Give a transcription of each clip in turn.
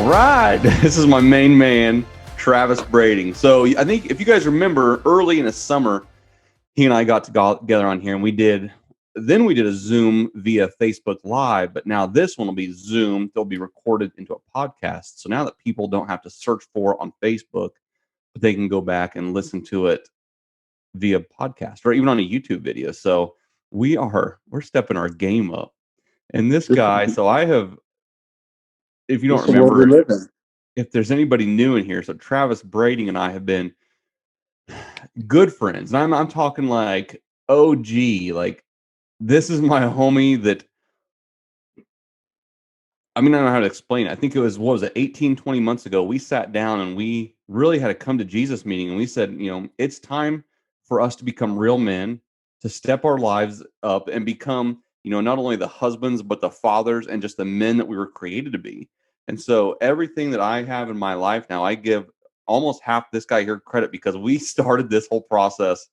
right. This is my main man, Travis Brading. So I think if you guys remember, early in the summer, he and I got together on here, and we did a Zoom via Facebook Live. But now this one will be Zoom. They'll be recorded into a podcast. So now that people don't have to search for it on Facebook, but they can go back and listen to it via podcast or even on a YouTube video. So we're stepping our game up. And this guy, so I have, if you don't This is the world we remember, live in. if there's anybody new in here, so Travis Brading and I have been good friends. And I'm talking like OG. Like, this is my homie that, I mean, I don't know how to explain it. I think it was, what was it, 18, 20 months ago, we sat down and we really had a come to Jesus meeting. And we said, it's time for us to become real men, to step our lives up and become, not only the husbands, but the fathers and just the men that we were created to be. And so everything that I have in my life now, I give almost half this guy here credit, because we started this whole process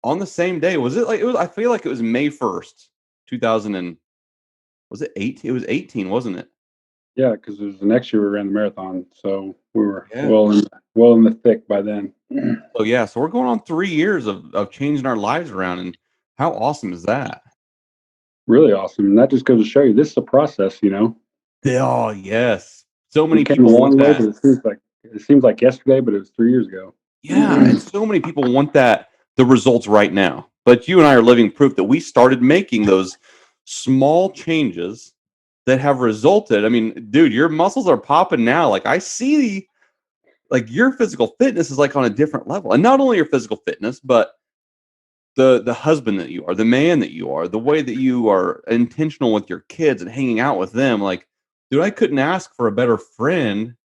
on the same day. Was it like, I feel like it was May 1st, 2000 and, was it 18? It was 18, wasn't it? Yeah, because it was the next year we ran the marathon, so we were Yeah. well in the thick by then. So we're going on 3 years of changing our lives around, and how awesome is that? Really awesome, and that just goes to show you this is a process. Oh, yes. So We many came a people want long way, that. but it seems like yesterday, but it was 3 years ago. Yeah, and so many people want the results right now. But you and I are living proof that we started making those small changes that have resulted. I mean, dude, your muscles are popping now. Like, I see, like, your physical fitness is like on a different level. And not only your physical fitness, but the husband that you are, the man that you are, the way that you are intentional with your kids and hanging out with them. Like, dude, I couldn't ask for a better friend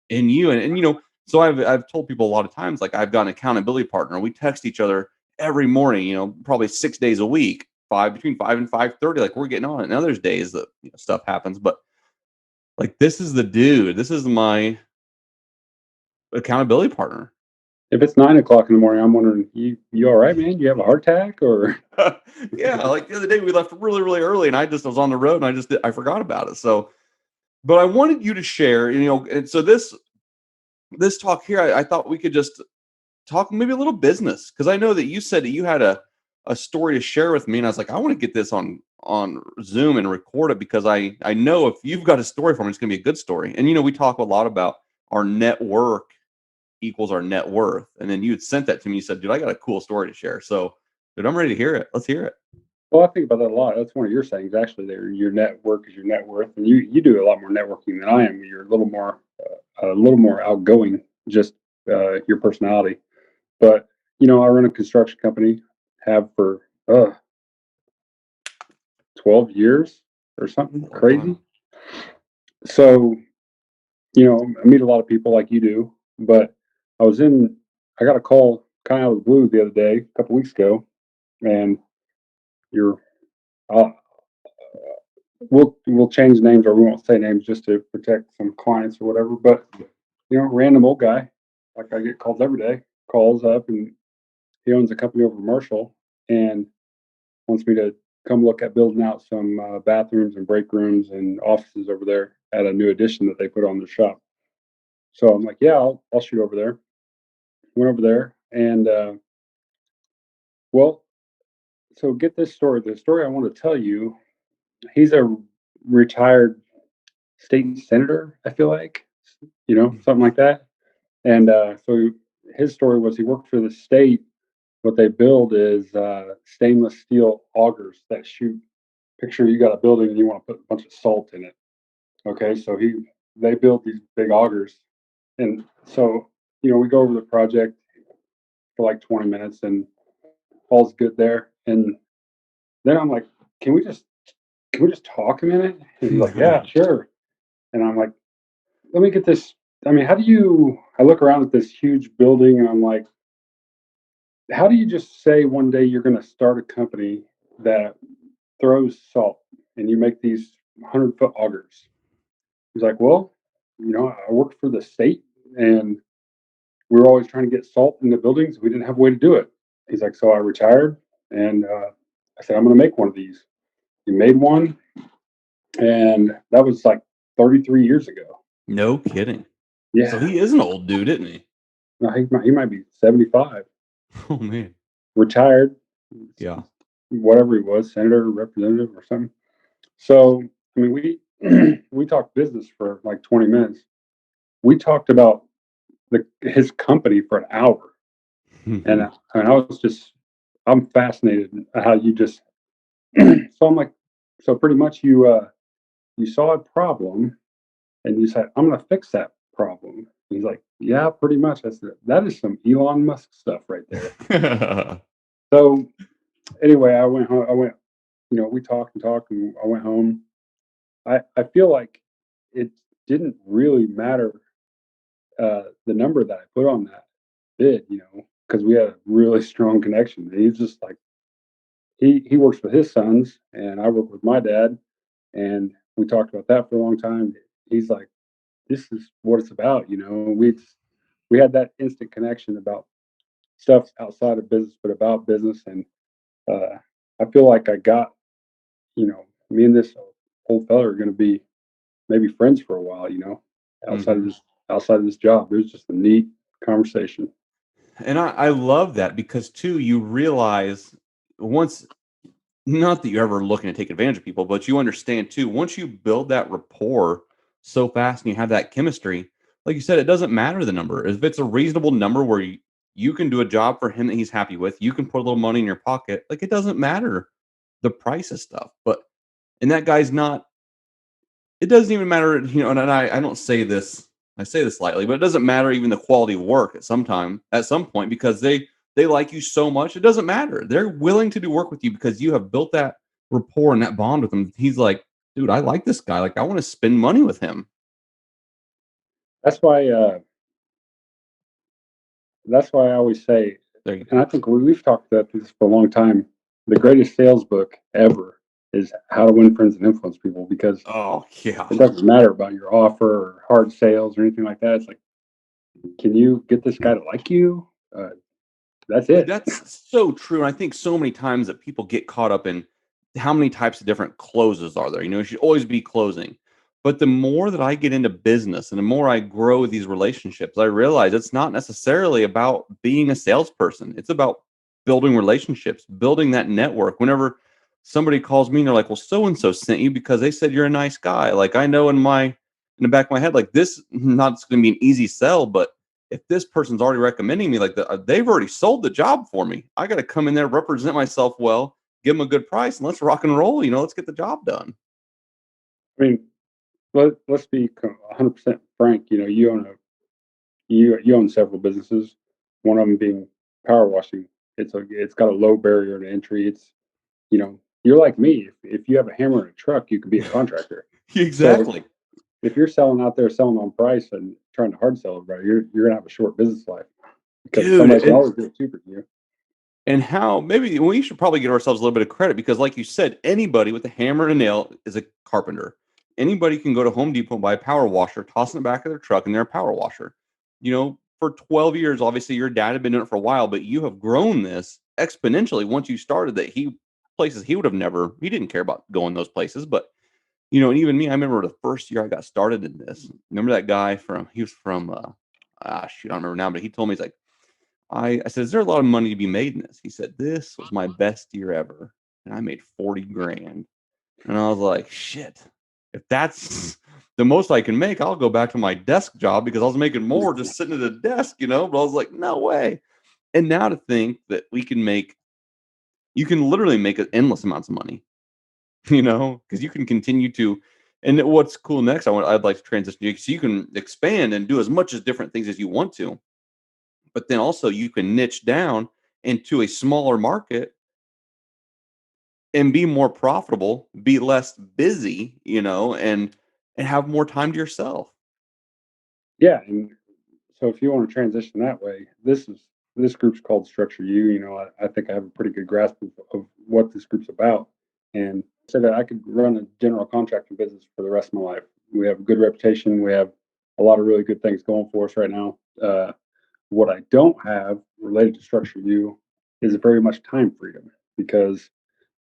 in you. And so I've told people a lot of times, like, I've got an accountability partner. We text each other every morning, probably 6 days a week, between 5 and 5:30. Like, we're getting on it. And there's days that stuff happens, but like, this is the dude. This is my accountability partner. If it's 9 o'clock in the morning, I'm wondering, you all right, man? You have a heart attack or? Yeah, like the other day we left really, really early, and I was on the road, and I forgot about it. So, but I wanted you to share, and so this talk here, I thought we could just talk maybe a little business, because I know that you said that you had a story to share with me, and I was like, I want to get this on Zoom and record it, because I know if you've got a story for me, it's going to be a good story. And we talk a lot about our network equals our net worth, and then you had sent that to me. You said, dude, I got a cool story to share. So, dude, I'm ready to hear it. Let's hear it. Well, I think about that a lot. That's one of your sayings, actually. There, your network is your net worth, and you do a lot more networking than I am. You're a little more outgoing, just your personality. But I run a construction company, have for 12 years or something crazy. So I meet a lot of people like you do. But I got a call kind of out of the blue the other day, a couple weeks ago, and you're uh, we'll change names, or we won't say names just to protect some clients or whatever. But random old guy, like I get calls every day, calls up, and he owns a company over in Marshall and wants me to come look at building out some bathrooms and break rooms and offices over there at a new addition that they put on their shop. So I'm like, yeah, I'll shoot over there. Went over there, and well, so get this story. The story I want to tell you, he's a retired state senator, I feel like, something like that. And so his story was he worked for the state. What they build is stainless steel augers that shoot. Picture you got a building and you want to put a bunch of salt in it. Okay, so they built these big augers, and so we go over the project for like 20 minutes, and all's good there. And then I'm like, can we just talk a minute? And he's like, yeah, sure. And I'm like, let me get this. I mean, I look around at this huge building, and I'm like, how do you just say one day you're going to start a company that throws salt and you make these 100-foot augers? He's like, well, I worked for the state, and we were always trying to get salt in the buildings. We didn't have a way to do it. He's like, so I retired, and I said, I'm going to make one of these. He made one, and that was like 33 years ago. No kidding. So Yeah, he is an old dude, isn't he? no, he might be 75, Oh man. retired, Yeah. whatever he was, senator, representative, or something. So, I mean, we we talked business for like 20 minutes. We talked about his company for an hour, and Mhm. I was just I'm fascinated at how you just so I'm like, so pretty much you saw a problem and you said, I'm gonna fix that problem. He's like, yeah, pretty much. I said, that is some Elon Musk stuff right there. So anyway, I went home. We talked and talked, and I went home. I feel like it didn't really matter the number that I put on that bid, because we had a really strong connection. He's just like he works with his sons, and I work with my dad, and we talked about that for a long time. He's like, this is what it's about, we had that instant connection about stuff outside of business, but about business, and uh, I feel like I got, me and this old fella are going to be maybe friends for a while, outside of Mhm. this outside of this job. It was just a neat conversation. And I love that because too, you realize once, not that you're ever looking to take advantage of people, but you understand too, once you build that rapport so fast and you have that chemistry, like you said, it doesn't matter the number. If it's a reasonable number where you can do a job for him that he's happy with, you can put a little money in your pocket. Like it doesn't matter the price of stuff. But and that guy's not, it doesn't even matter, and I don't say this, I say this lightly, but it doesn't matter even the quality of work at some point because they like you so much. It doesn't matter. They're willing to do work with you because you have built that rapport and that bond with him. He's like, dude, I like this guy. Like, I want to spend money with him. That's why. That's why I always say, There you and go. I think we've talked about this for a long time. The greatest sales book ever is How to Win Friends and Influence People, because Oh yeah. it doesn't matter about your offer or hard sales or anything like that. It's like, can you get this guy to like you? That's Dude, it. that's so true. And I think so many times that people get caught up in how many types of different closes are there. You should always be closing. But the more that I get into business and the more I grow these relationships, I realize it's not necessarily about being a salesperson. It's about building relationships, building that network. Whenever somebody calls me and they're like, well, so and so sent you because they said you're a nice guy. Like I know in the back of my head, like this not going to be an easy sell, but if this person's already recommending me, like they've already sold the job for me. I got to come in there, represent myself well, give them a good price, and let's rock and roll. Let's get the job done. I mean, let's be 100% frank. You own several businesses. One of them being power washing. It's got a low barrier to entry. You're like me. If you have a hammer in a truck, you can be a contractor. So Exactly. if you're selling out there, selling on price and trying to hard sell everybody, you're gonna have a short business life because Dude, somebody can always do it cheaper than you. and how maybe we should probably give ourselves a little bit of credit because, like you said, anybody with a hammer and a nail is a carpenter. Anybody can go to Home Depot and buy a power washer, toss it in the back of their truck, and they're a power washer. For 12 years, obviously your dad had been doing it for a while, but you have grown this exponentially once you started that places he would have never, he didn't care about going those places. But, and even me, I remember the first year I got started in this. Remember that guy he was from, shoot, I don't remember now, but he told me, he's like, I said, "Is there a lot of money to be made in this?" He said, "This was my best year ever, and I made 40 grand." And I was like, "Shit, if that's the most I can make, I'll go back to my desk job because I was making more just sitting at a desk." But I was like, "No way." And now to think that you can literally make endless amounts of money, because you can continue to. And what's cool next, I'd like to transition to, so you can expand and do as much as different things as you want to, but then also you can niche down into a smaller market and be more profitable, be less busy, and have more time to yourself. Yeah, and so if you want to transition that way, this group's called StructureYou. I think I have a pretty good grasp of what this group's about, and said that I could run a general contracting business for the rest of my life. We have a good reputation. We have a lot of really good things going for us right now. What I don't have related to StructureYou is very much time freedom, because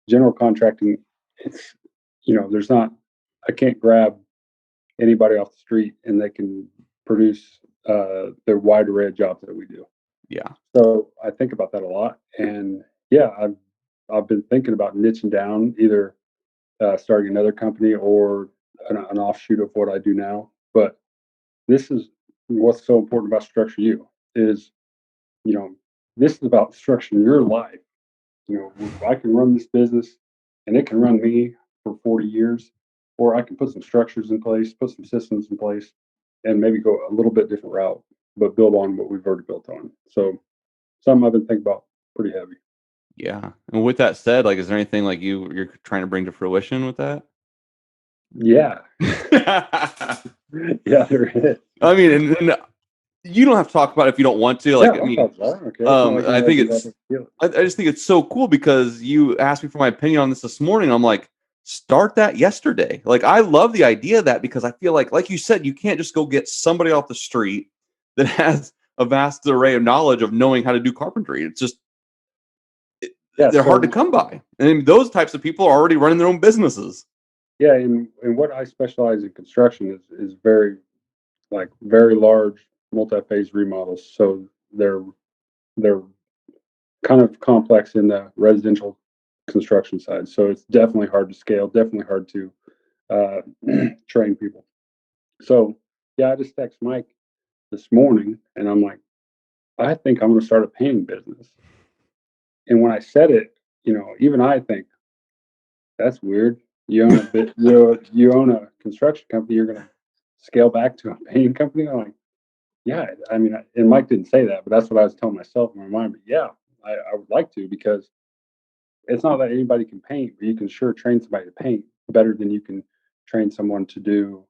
general contracting, it's there's not I can't grab anybody off the street, and they can produce the wide array of jobs that we do. Yeah. So I think about that a lot, and yeah, I've been thinking about niching down, either starting another company or an offshoot of what I do now. But this is what's so important about Structure You is, you know, this is about structuring your life. I can run this business and it can run me for 40 years, or I can put some structures in place, put some systems in place, and maybe go a little bit different route, but build on what we've already built on. So, something I've been thinking about pretty heavy. Yeah. And with that said, like, is there anything like you're trying to bring to fruition with that? Yeah, yeah, there is. I mean, and you don't have to talk about it if you don't want to. Yeah, Like, I I'll mean, talk about it. Okay, it's not like I you have think to go it's, and feel it. I just think it's so cool because you asked me for my opinion on this morning. I'm like, start that yesterday. Like, I love the idea of that because I feel like you said, you can't just go get somebody off the street that has a vast array of knowledge of knowing how to do carpentry. It's just, Yeah, they're hard to so come by. And those types of people are already running their own businesses. yeah, and what I specialize in construction is very large multi-phase remodels. So they're kind of complex in the residential construction side. So it's definitely hard to scale, definitely hard to uh, train people. So yeah, I just text Mike this morning, and I'm like, I think I'm going to start a painting business. And when I said it, even I think that's weird. You own a bit, you own a construction company. You're going to scale back to a painting company. I'm like, yeah. I mean, and Mike didn't say that, but that's what I was telling myself in my mind. But yeah, I would like to, because it's not that anybody can paint, but you can sure train somebody to paint better than you can train someone to do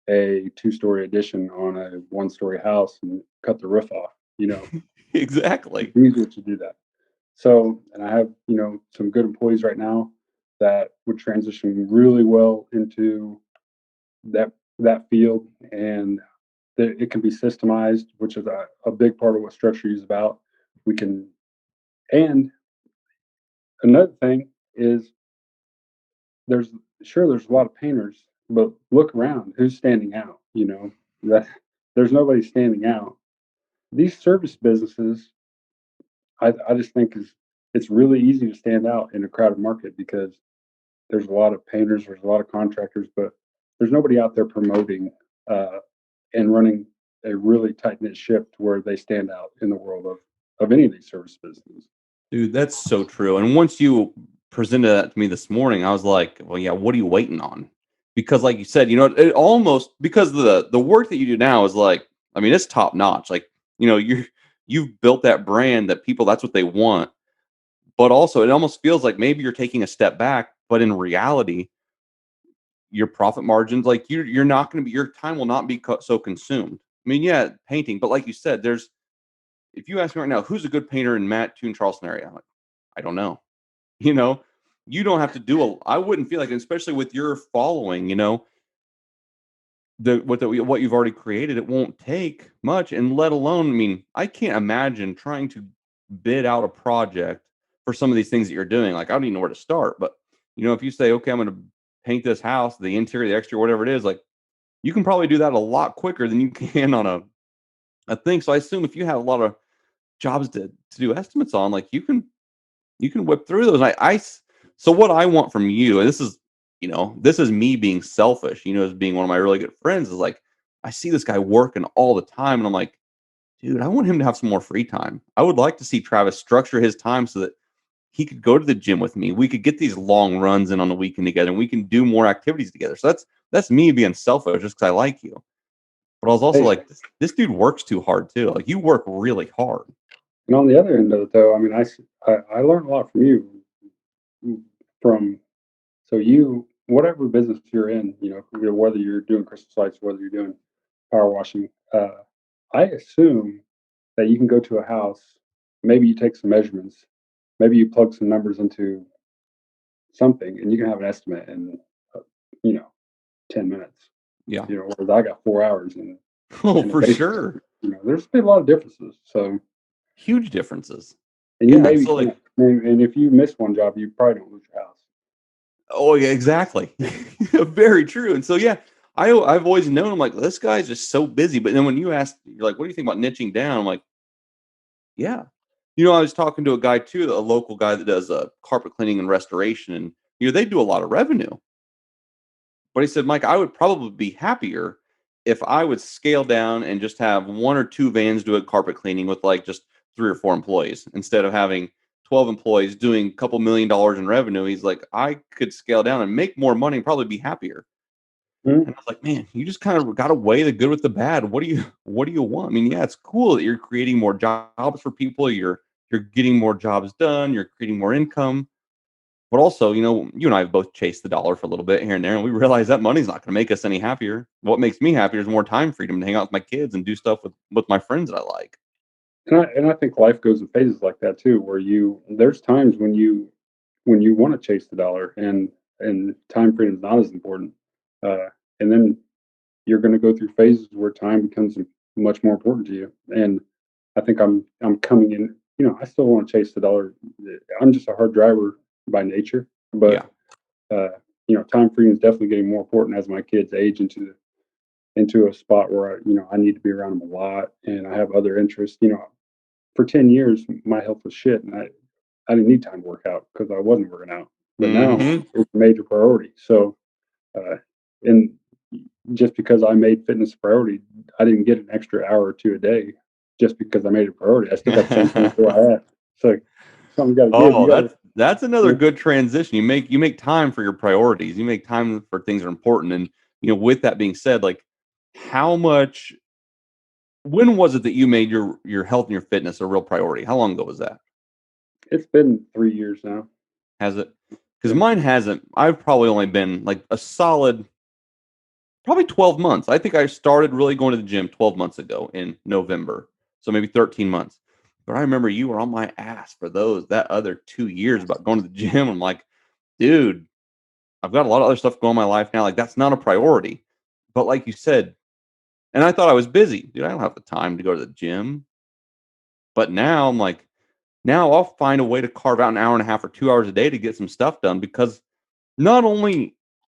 a two-story addition on a one-story house and cut the roof off. Exactly. It's easier to do that. So, and I have, some good employees right now that would transition really well into that field, and it can be systemized, which is a big part of what Structure is about. We can, and another thing is, there's there's a lot of painters, but look around, who's standing out? That there's nobody standing out. These service businesses, I just think it's really easy to stand out in a crowded market, because there's a lot of painters, there's a lot of contractors, but there's nobody out there promoting uh, and running a really tight knit ship to where they stand out in the world of any of these service businesses. Dude, that's so true. And once you presented that to me this morning, I was like, well, yeah, what are you waiting on? Because like you said, it almost, because the work that you do now is like, I mean, it's top notch. Like, you've built that brand that people, that's what they want. But also it almost feels like maybe you're taking a step back, but in reality, your profit margins, like you're not going to be, your time will not be so consumed. I mean, yeah, painting, but like you said, if you ask me right now, who's a good painter in Matt, Toon, Charleston area? I'm like, I don't know. You know, you don't have to I wouldn't feel like, especially with your following, what you've already created, it won't take much. And let alone, I mean, I can't imagine trying to bid out a project for some of these things that you're doing. Like, I don't even know where to start. But if you say, okay, I'm going to paint this house, the interior, the exterior, whatever it is, like, you can probably do that a lot quicker than you can on a thing. So I assume if you have a lot of jobs to do estimates on, like, you can whip through those. So what I want from you, and this is me being selfish, as being one of my really good friends, is like, I see this guy working all the time, and I'm like, dude, I want him to have some more free time. I would like to see Travis structure his time so that he could go to the gym with me. We could get these long runs in on the weekend together, and we can do more activities together. So that's me being selfish just because I like you. But I was also Hey, like, this dude works too hard too. Like, you work really hard. and on the other end of it, though, I mean, I learned a lot from you. From So you, whatever business you're in, whether you're doing crystal lights, whether you're doing power washing, I assume that you can go to a house, maybe you take some measurements, maybe you plug some numbers into something, and you can have an estimate in, uh, you know, 10 minutes. Yeah. Whereas I got 4 hours Oh, in the for basement. sure. There's been a lot of differences. So, Huge differences. and you Yeah. maybe So like, can't, and if you miss one job, you probably don't lose your house. oh yeah, exactly. Very true. And so yeah, I've always known, I'm like, this guy's just so busy. But then when you ask, you're like, what do you think about niching down? I'm like, yeah. I was talking to a guy too, a local guy that does carpet cleaning and restoration, and they do a lot of revenue. But he said, Mike, I would probably be happier if I would scale down and just have one or two vans doing carpet cleaning with like just 3 or 4 employees instead of having 12 employees doing a couple $1 million in revenue. He's like, I could scale down and make more money and probably be happier. Mhm. And I was like, man, you just kind of got to weigh the good with the bad. What do you want? I mean, yeah, it's cool that you're creating more jobs for people. You're getting more jobs done. You're creating more income. But also, you and I have both chased the dollar for a little bit here and there, and we realize that money's not going to make us any happier. What makes me happier is more time freedom to hang out with my kids and do stuff with my friends that I like. And I think life goes in phases like that too, where there's times when you want to chase the dollar and time freedom is not as important, and then you're going to go through phases where time becomes much more important to you. And I think I'm coming in. I still want to chase the dollar. I'm just a hard driver by nature, but Yeah. uh, time freedom is definitely getting more important as my kids age into a spot where I need to be around them a lot, and I have other interests. For 10 years, my health was shit, and I didn't need time to work out because I wasn't working out. But now Hmm. it's a major priority. So, uh, and just because I made fitness a priority, I didn't get an extra hour or two a day just because I made it a priority. I still got the same 24 I had. So something got to give. Oh, You got to, that's another yeah, good transition. You make time for your priorities. You make time for things that are important. And with that being said, like how much when was it that you made your health and your fitness a real priority? How long ago was that? it's been 3 years now. Has it? Because Yeah. mine hasn't. I've probably only been like a solid probably 12 months. I think I started really going to the gym 12 months ago in November. So maybe 13 months. But I remember you were on my ass for that other 2 years about going to the gym. I'm like, dude, I've got a lot of other stuff going on in my life now. Like that's not a priority. But like you said, and I thought I was busy. Dude, I don't have the time to go to the gym. But now I'm like, now I'll find a way to carve out an hour and a half or 2 hours a day to get some stuff done because not only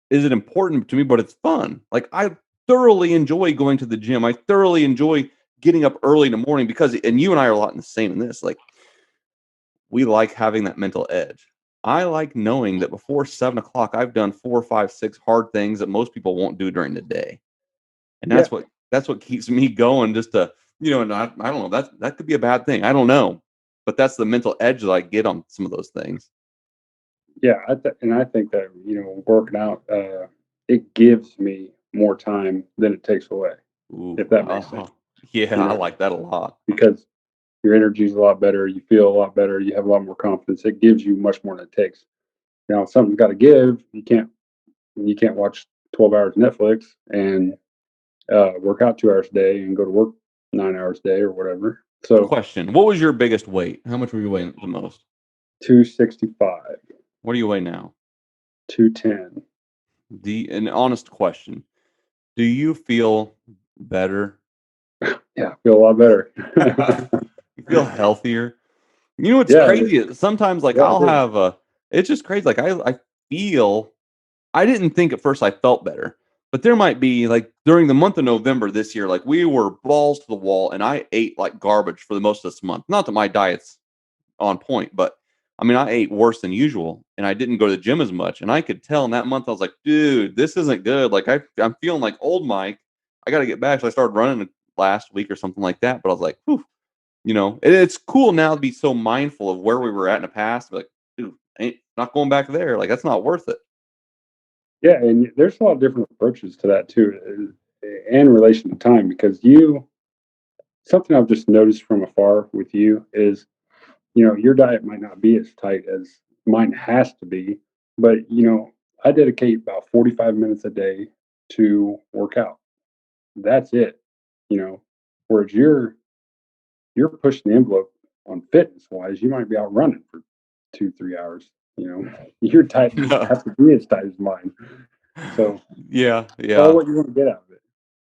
is it important to me, but it's fun. Like I thoroughly enjoy going to the gym. I thoroughly enjoy getting up early in the morning because, and you and I are a lot in the same in this. Like we like having that mental edge. I like knowing that before 7 o'clock, I've done 4, 5, 6 hard things that most people won't do during the day, and Yeah. that's what keeps me going. Just to and I don't know that could be a bad thing. I don't know, but that's the mental edge that I get on some of those things. Yeah. And I think that, working out, it gives me more time than it takes away, Ooh, if that makes sense. yeah, You I know, like that a lot. because your energy is a lot better. You feel a lot better. You have a lot more confidence. It gives you much more than it takes. Now, something's got to give. You can't watch 12 hours Netflix and work out 2 hours a day and go to work 9 hours a day or whatever. So Question: what was your biggest weight? How much were you weighing the most? 265, What do you weigh now? 210. An honest question: do you feel better? Yeah, I feel a lot better. You feel healthier? What's Yeah, crazy is sometimes like yeah, I I'll do. have a. It's just crazy. Like I feel. I didn't think at first I felt better, but there might be like during the month of November this year, like we were balls to the wall, and I ate like garbage for the most of this month. Not that my diet's on point, but I mean, I ate worse than usual and I didn't go to the gym as much. And I could tell in that month, I was like, dude, this isn't good. Like, I'm feeling like old Mike. I got to get back. So I started running last week or something like that. But I was like, whew, it's cool now to be so mindful of where we were at in the past. Like, dude, ain't not going back there. Like, that's not worth it. Yeah, and there's a lot of different approaches to that too, and in relation to time, because something I've just noticed from afar with you is, your diet might not be as tight as mine has to be, but I dedicate about 45 minutes a day to work out. That's it. You know, whereas you're pushing the envelope on fitness wise, you might be out running for 2, 3 hours. Your diet doesn't have to be as tight as mine. So Yeah, all yeah, what you want to get out of it.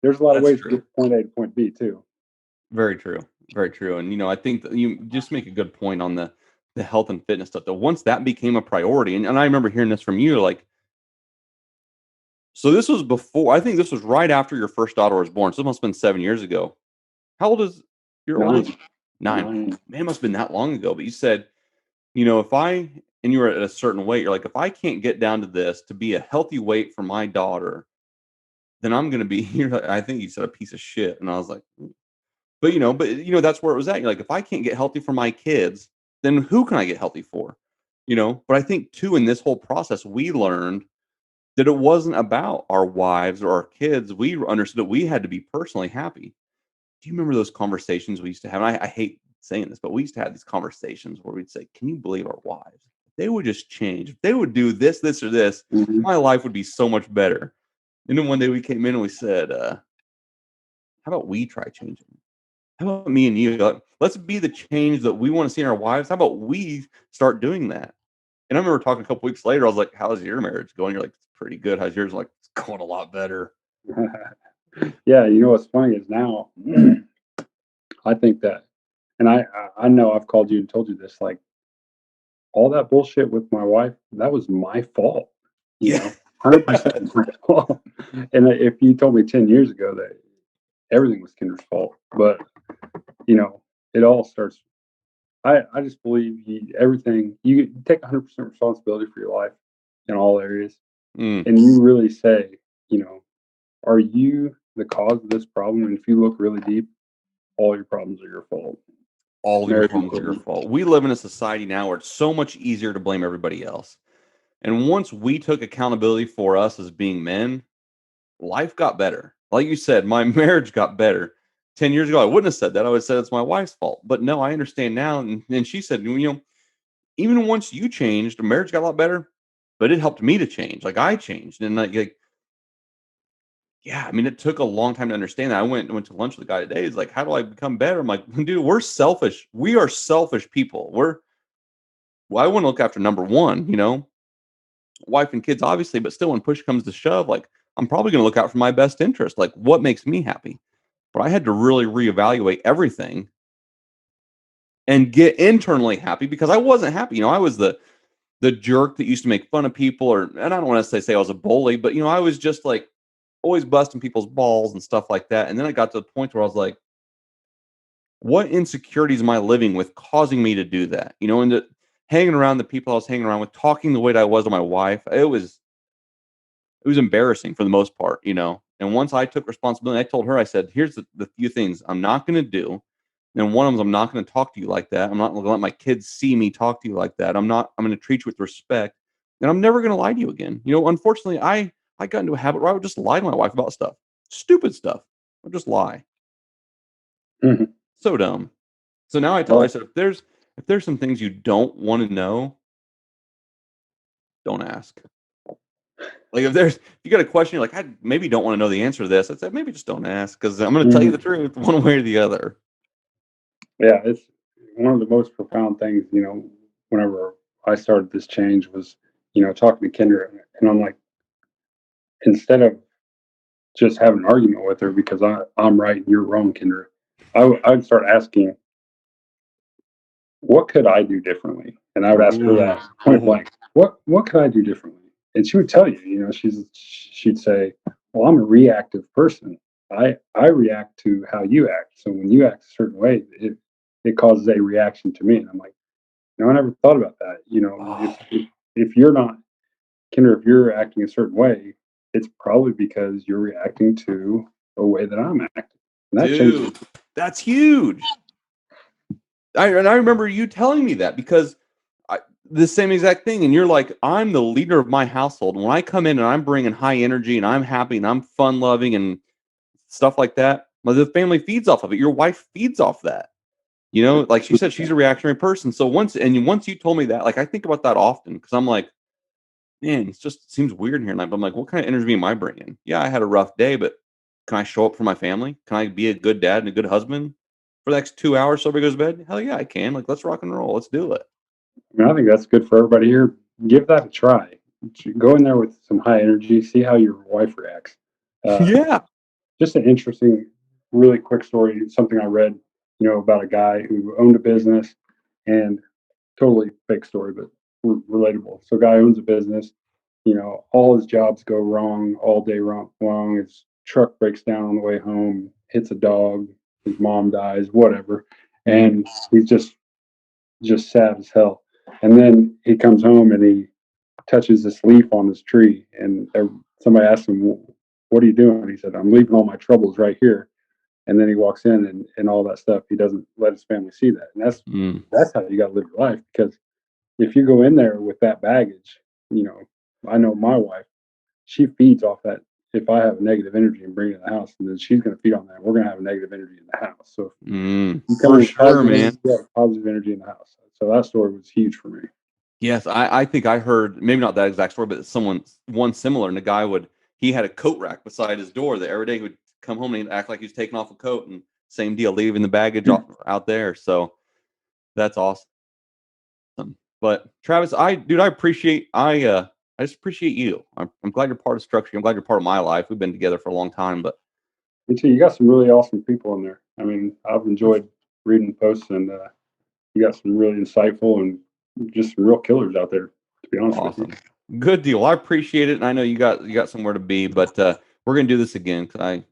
There's a lot of that's ways to true. get from point A to point B too. Very true. Very true. And I think that you just make a good point on the health and fitness stuff. Though once that became a priority, and I remember hearing this from you, like So this was before. I think this was right after your first daughter was born. So it must have been 7 years ago. How old is your oldest? 9. 9. 9. Man, it must have been that long ago. But you said, if I and you were at a certain weight, you're like, if I can't get down to this to be a healthy weight for my daughter, then I'm gonna be here. I think you said a piece of shit. And I was like, "Mm." But that's where it was at. You're like, if I can't get healthy for my kids, then who can I get healthy for? But I think too in this whole process, we learned that it wasn't about our wives or our kids. We understood that we had to be personally happy. Do you remember those conversations we used to have? And I hate saying this, but we used to have these conversations where we'd say, "Can you believe our wives? If they would just change. If they would do this, this, or this, Mhm. my life would be so much better." And then one day we came in and we said, "How about we try changing? How about me and you? Like, let's be the change that we want to see in our wives. How about we start doing that?" And I remember talking a couple weeks later. I was like, "How's your marriage going?" You're like, "It's pretty good." How's yours? I'm like, "It's going a lot better." Yeah, what's funny is now I think that, and I know I've called you and told you this, like all that bullshit with my wife, that was my fault, Yeah. 100% my fault. And if you told me 10 years ago that everything was Kinder's fault, but it all starts. I just believe everything you take 100% responsibility for your life in all areas, Mm, and you really say, you know, are you the cause of this problem? And if you look really deep, all your problems are your fault. all your Marriage problems are your included. fault. We live in a society now where it's so much easier to blame everybody else. And once we took accountability for us as being men, life got better. Like you said, my marriage got better. 10 years ago, I wouldn't have said that. I would have said it's my wife's fault. But no, I understand now. And she said, even once you changed, the marriage got a lot better, but it helped me to change. Like I changed. And yeah, I mean, it took a long time to understand that. I went to lunch with the guy today. He's like, "How do I become better?" I'm like, "Dude, we're selfish. We are selfish people. Well, I want to look after number one, wife and kids, obviously, but still, when push comes to shove, like I'm probably going to look out for my best interest. Like, what makes me happy?" But I had to really reevaluate everything and get internally happy because I wasn't happy. I was the jerk that used to make fun of people, and I don't want to say I was a bully, but I was just like always busting people's balls and stuff like that. And then I got to the point where I was like, what insecurities am I living with causing me to do that? And hanging around the people I was hanging around with, talking the way that I was to my wife, it was embarrassing for the most part. And once I took responsibility, I told her, I said, "Here's the few things I'm not going to do. And one of them is I'm not going to talk to you like that. I'm not going to let my kids see me talk to you like that. I'm going to treat you with respect. And I'm never going to lie to you again." Unfortunately, I got into a habit where I would just lie to my wife about stuff, stupid stuff. I would just lie. Mhm. So dumb. So now I Well, said, if there's some things you don't want to know, don't ask. Like if you got a question, you're like, I maybe don't want to know the answer to this. I said, maybe just don't ask because I'm going to tell you the mhm. truth one way or the other. Yeah, it's one of the most profound things, whenever I started this change was, talking to Kendra, and I'm like, instead of just having an argument with her because I'm right and you're wrong, Kendra, I'd start asking, what could I do differently? And I would ask her Ooh. that point blank, what could I do differently? And she would tell you, she'd say, well, I'm a reactive person. I react to how you act. So when you act a certain way, it causes a reaction to me. And I'm like, no, I never thought about that. Oh, If you're not, Kendra, if you're acting a certain way, it's probably because you're reacting to a way that I'm acting. And that changes. dude, that's huge. And I remember you telling me that because the same exact thing. And you're like, I'm the leader of my household. When I come in and I'm bringing high energy and I'm happy and I'm fun loving and stuff like that, well, the family feeds off of it. Your wife feeds off that. Like she said, she's a reactionary person. So once you told me that, like I think about that often because I'm like, man, it just seems weird here. And I'm like, what kind of energy am I bringing? Yeah, I had a rough day, but can I show up for my family? Can I be a good dad and a good husband for the next 2 hours so everybody goes to bed? Hell yeah, I can. Like, let's rock and roll. Let's do it. I mean, I think that's good for everybody here. Give that a try. Go in there with some high energy. See how your wife reacts. Uh, Yeah. just an interesting, really quick story. Something I read, about a guy who owned a business, and totally fake story, but relatable. So, guy owns a business. all his jobs go wrong all day long. His truck breaks down on the way home, hits a dog, his mom dies, whatever, and he's just sad as hell. And then he comes home and he touches this leaf on this tree, and somebody asks him, "What are you doing?" He said, "I'm leaving all my troubles right here." And then he walks in and all that stuff. He doesn't let his family see that, and that's how you got to live your life. Because if you go in there with that baggage, I know my wife, she feeds off that. If I have negative energy and bring it in the house, and then she's going to feed on that. We're going to have negative energy in the house. So you come For in sure, man. positive energy in the house. So that story was huge for me. Yes, I think I heard, maybe not that exact story, but one similar. And the guy he had a coat rack beside his door that every day he would come home and he'd act like he was taking off a coat, and same deal, leaving the baggage out there. So that's awesome. But Travis, I just appreciate you. I'm glad you're part of Structure. I'm glad you're part of my life. We've been together for a long time, but Me too. You got some really awesome people in there. I mean, I've enjoyed reading posts, and you got some really insightful and just some real killers out there, to be honest with you. Good deal. I appreciate it, and I know you got somewhere to be, but we're gonna do this again because I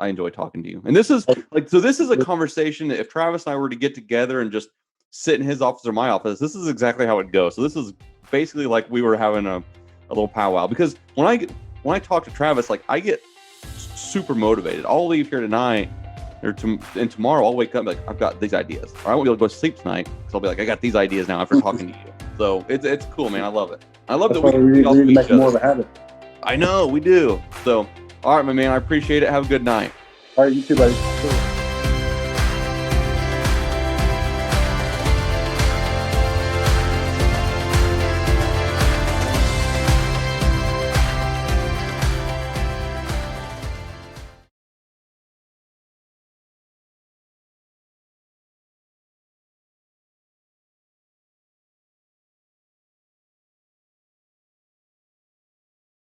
enjoy talking to you. And this is a conversation that if Travis and I were to get together and just sit in his office or my office, this is exactly how it goes. So this is basically like we were having a little powwow, because when I talk to Travis, like, I get super motivated. I'll leave here tonight and tomorrow I'll wake up like, I've got these ideas, or I won't be able to go to sleep tonight because I'll be like, I got these ideas now after talking to you. So it's cool, man. I love it. I love that we need to make more of a habit. I know we do. So, all right, my man, I appreciate it. Have a good night. All right, you too, buddy.